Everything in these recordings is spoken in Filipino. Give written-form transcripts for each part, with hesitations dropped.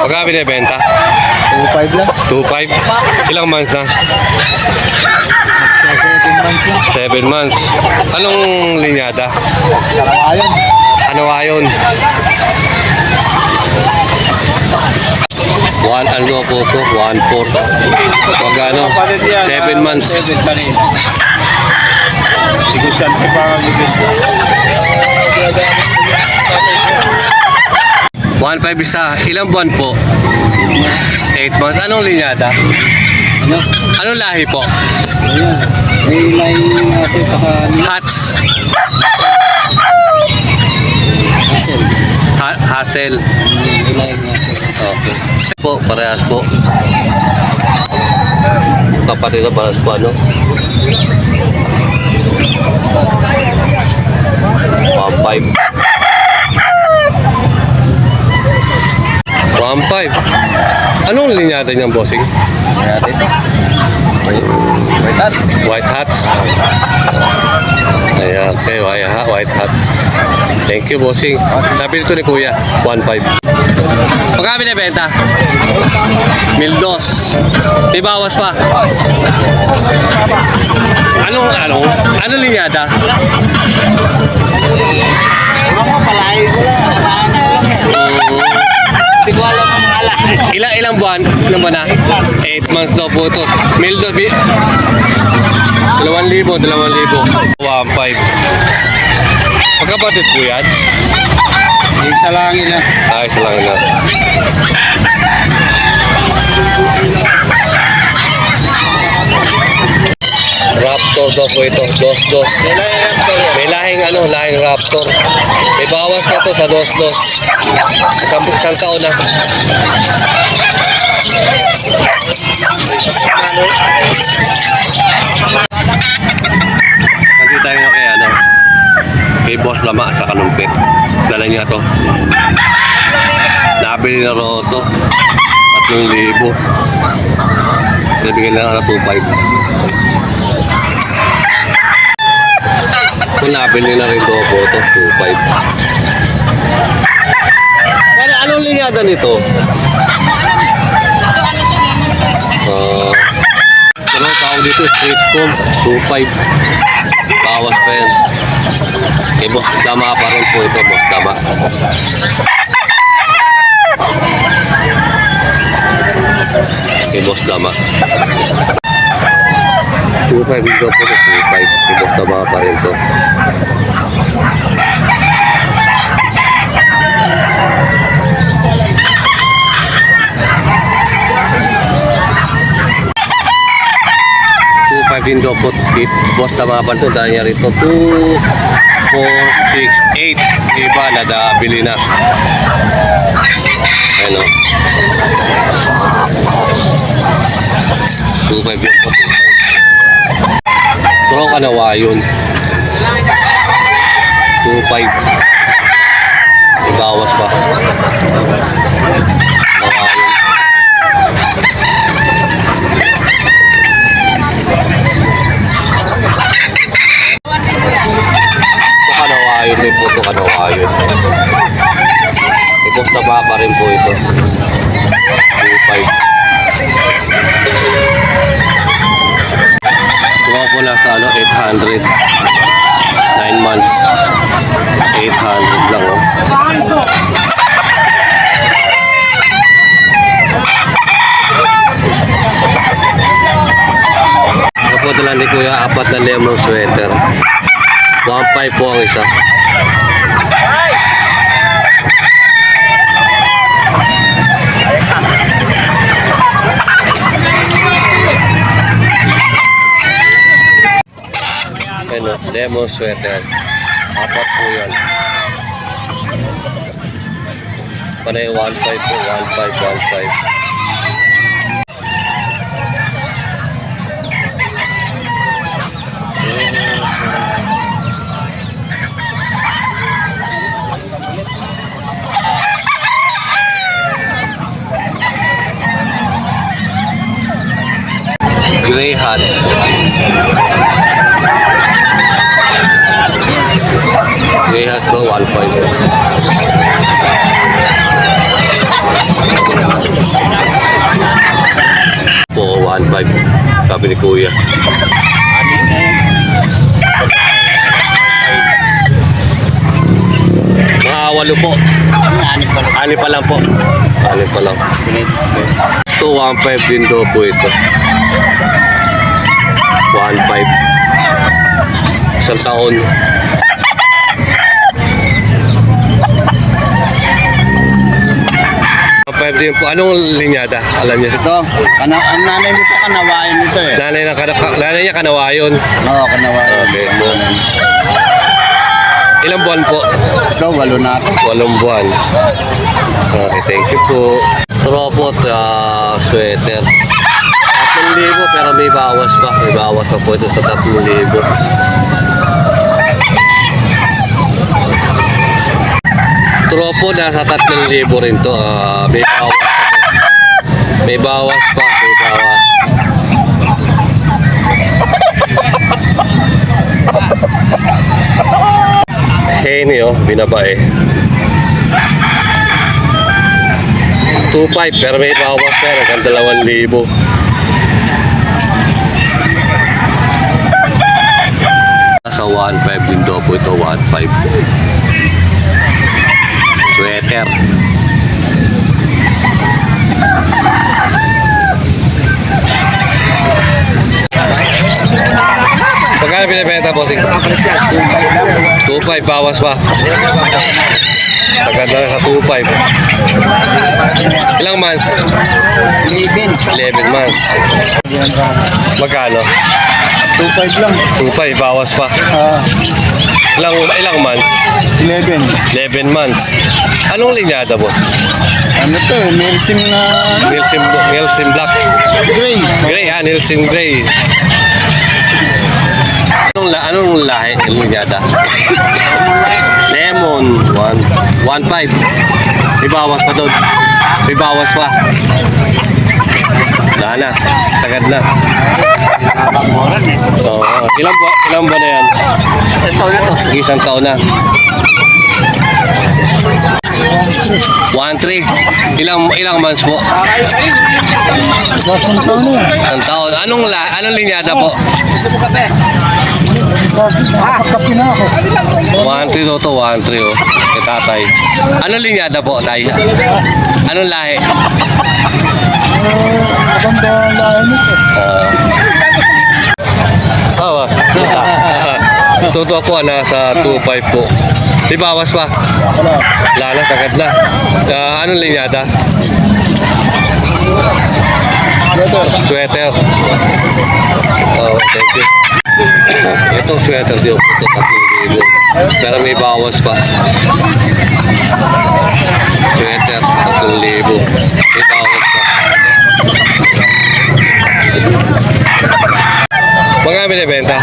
Magkano binibenta? 2.5 lang. 2.5. Ilang months na? 7 months lang. 7 months. Anong linyada? Karawayan. Ano ayon? Ano po ito? 1.4. Magkano? 7 months. 7 pa rin. Negosyante pa kami dito. 1.5 isa. Ilang buwan po? 8 months. Anong linyada? Ano? Anong lahi po? Ayan. May line kasi saka Hats. Hassel. may line kasi. Okay. Po, parehas po. Kapatid na parehas po, ano? 1.5. 1.5. Anong linyada niyang bossing? Kaya dito. White hats. White hats. Ayan, okay, white hats. Thank you, bossing. Sabi nito ni Kuya, 1.5. Pagka binibenta? 1,200. Di bawas pa. Anong linyada? Ano palay ko lang. Ano lang. Hindi ko alam ang mga lahi. Ilang buwan? Ilang buwan na? 8 months daw po ito. 1,200. 2,000. 1.5. Pagkapatid po yan? Isa lang ina. Ayos lang na. Raptor daw po ito. Dos. May lahing Raptor. May bawas pa to sa dos. Isang taon na. Nanti tayo na kay Boss Lama sa Kalumpit. Dala niya to. Nabili na ro to. 3,000. Nabigyan lang na 2.5. Kung nabili na rin to po to 2.5. Pero anong linyada nito? Ano tawag dito? Street comb 2.5. Bawas pa yan. Kay Boss Dama pa rin po ito, Boss Dama. Kay Boss Dama. 2.5 dito po ito, 2.5. Kay Boss Dama pa rin to. Pindo po tip Boss Tamapan to dahil niya rito 2, 4, 6, 8 iba nadabili na ano 2.5 yun po turong kanawa yun 2.5 ibawas pa kanawa yun kanawayon din po ito, kanawayon. Ibos na ba pa rin po ito. 2.5. Tuwa po na sa 800. 9 months. 800 lang oh. Kapot lang ni Kuya, 4 na lemon sweater. 1.5 po ang isa. Ano, lemon sweater. 4 po yan. Panay 1.5 po, 1.5. Gray hat. Gray hat ko 1.5. Po, 1.5. Sabi ni Kuya. Mga 8 po. Ani pa lang po. Ani pa lang. Ito, 1.5 din daw po ito. 1.5. Isang taon. 1.5 din po. Anong linyada? Alam niyo? Ito, ang nanay nito kanawayan nito eh. Nanay niya kanawayon. Oo, kanawayan. Okay po. Ilang buwan po? Ito, 8 na ito. 8 buwan. Okay, thank you po. Tropot, sweater. 3,000 pero may bawas pa. May bawas pa po ito sa 3,000. Tropo nasa 3,000 rin to. May bawas pa po. May bawas pa. May bawas. Henny binabae. 2.5 pero may bawas pa rin hanggang 2,000. Sa 1.5 din daw po ito, 1.5. Sweater. Pagkano binibenta po? 2.5 bawas pa. Sagad na sa 2.5. Ilang months? 11 months. Magkano? 2.5 lang. 2.5 bawas pa. Ilang months? 11. 11 months. Anong linyada, boss? Ano to eh, Nelson na Nelson Black. gray. Gray, Nelson Gray. Anong lahi ng linyada? Lemon. 1.5. May bawas pa doon. May bawas pa. Wala na. Sagad na. Oo. Ilang buwan na yan? Isang taon na. 1.3. Ilang months po? Isang taon. Anong linyada po? 1.3 to 1.3 kay tatay. Anong linyada po, tay? Anong lahi? Bawas. Totoo po, nasa 2.5 po. Di bawas pa? Wala na, sagad na. Anong linyada? Sweater. Oh, thank you. Ito sweater din. Ito 3,000. Pero may bawas pa. Sweater 3,000. May bawas pa. Magkano binibenta?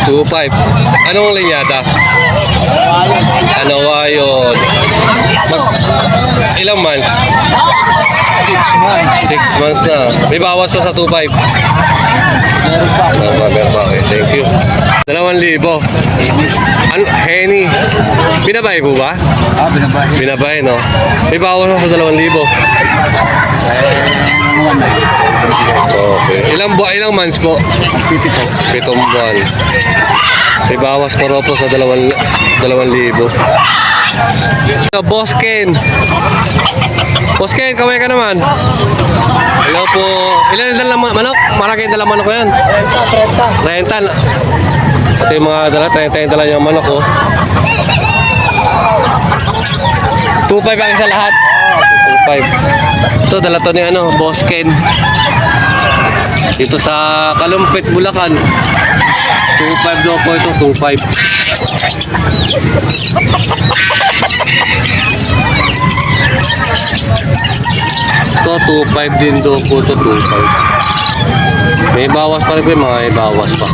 2.5. Anong linyada? Kanawayon. Ilang months? 6 months na. May bawas pa sa 2.5. Meron pa. Okay, thank you. 2,000. Henny. Binabae po ba? Binabahay. Binabae, no? May bawas pa sa 2,000. Okay. Ilang months po? 7 buwan. May bawas pa rin po sa 2,000. Boss Ken. Boss Ken, kaway ka naman. Hello po. Ilan dala manok? Marami dala manok ko yan. 30. Ito yung mga dala, 30 dala yung manok ko. 2.5 ang isa lahat. 2.5. Ito, dala to ni Boss Ken. Dito sa Kalumpit, Bulacan. 2.5 daw po ito, 2.5. Ito, 2.5 din daw po ito, 2.5. May bawas pa rin po, may bawas pa, 2.5.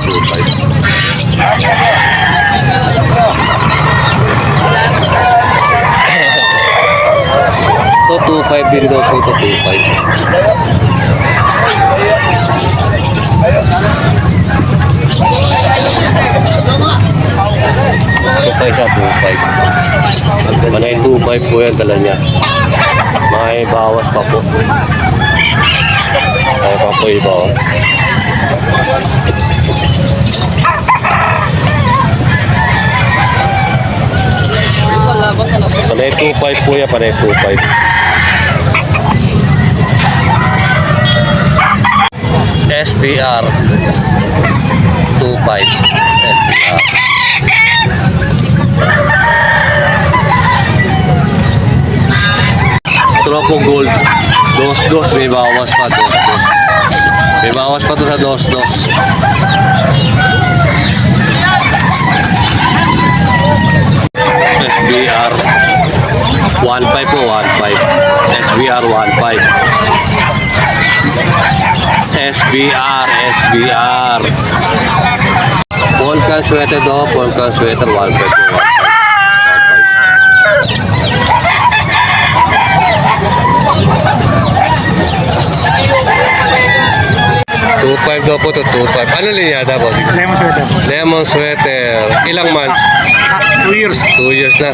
Ito, 2.5 din daw po ito, 2.5. Ito pa isa 2.5. Manay 2.5 po yan dala niya. May bawas pa po. Ay pa po iba oh. Panay 2.5 po yan, panay 2.5. SBR 2.5 SBR. Tropo Gold. Dos-dos, may bawas pa. Dos-dos. May bawas pa to sa dos-dos. SBR 1.5 po, 1.5. SBR 1.5. SBR. Volcan sweater do, Volcan sweater 1.5 po. 2.5 daw po to, 2.5. Ano linyada po? Lemon sweater. Lemon sweater. Ilang months? 2 years. 2 years na.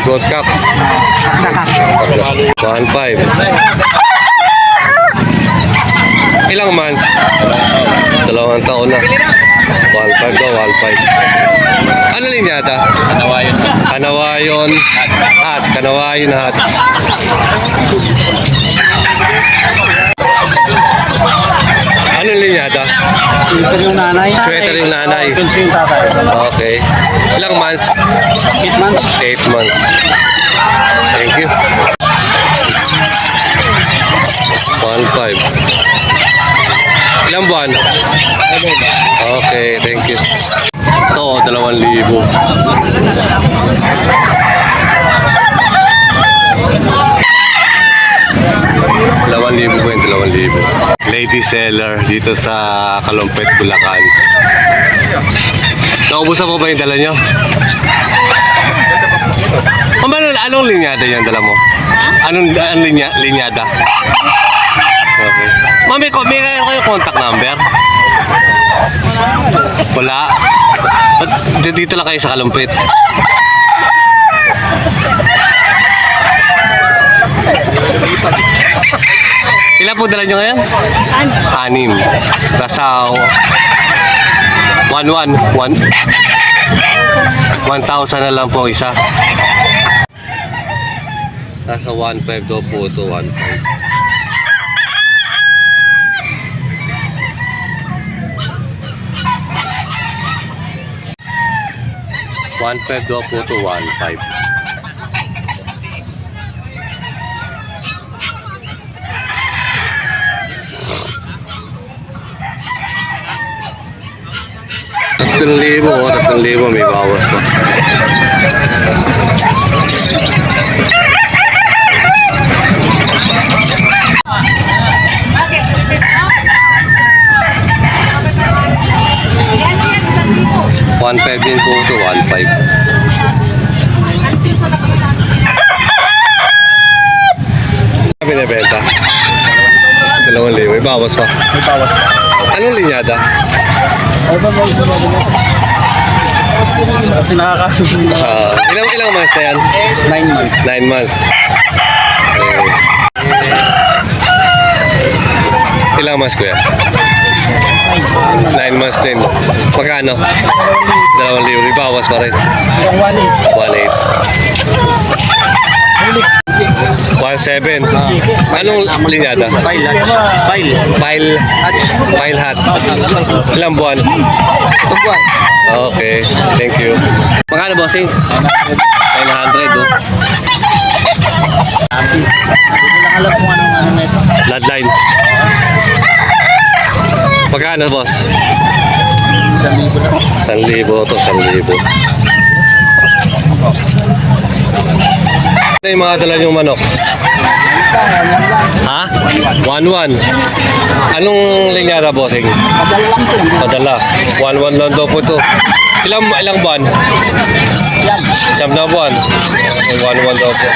Gold cup. 1.5. Ilang months? 2 taon na. 1.5 daw, 1.5. Ano linyada? Kanawayon. Hats. Kanawayon hats. Ano linyada? Sweater yung nanay. Sweater yung nanay. Pencil yung tatay. Okay. Ilang months? 8 months. 8 months. Thank you. 1.5. Ilang buwan? Okay, thank you. Ito, 2,000. $2,000 po yung 2,000. Lady seller dito sa Kalumpit, Bulacan. Naubusan po ba yung dala nyo? Anong linyada yung dala mo? Anong linyada? Okay. Mami, may kayo contact number? Wala. Ba't dito lang kayo sa Kalumpit? Ilan po dala nyo ngayon? 6. Nasa 1,000 na lang po isa. Nasa 1.5 daw po ito, 1.5. $1.5 daw po ito, 1.5. $3,000 may bawas pa. $1.5 din po ito, 1.5. Binibenta? 2,000, may bawas pa. May bawas. Anong linyada? Kasi nakakasunod. Ilang months na yan? 9 months. 9 months. Ilang months kuya? 9 months din. Magkano? 2,000. Bawas pa rin. 1.8. 1.7. Anong linyada? Pile. Pile hat. Ilang buwan? Tubuan. Okay. Thank you. Magkano bossing? 900 oh. Happy. Hindi ko lang alam kung ano na ito. Bloodline. Magkano boss? 1,000 lang. 1,000 to, 1,000. Ano yung mga dala niyong manok? Ha? 1.1. Anong linyada bossing? Madala lang ito. Padala. 1.1 lang daw po ito. Ilang buwan? Yan. 9 na buwan. 1.1 daw po.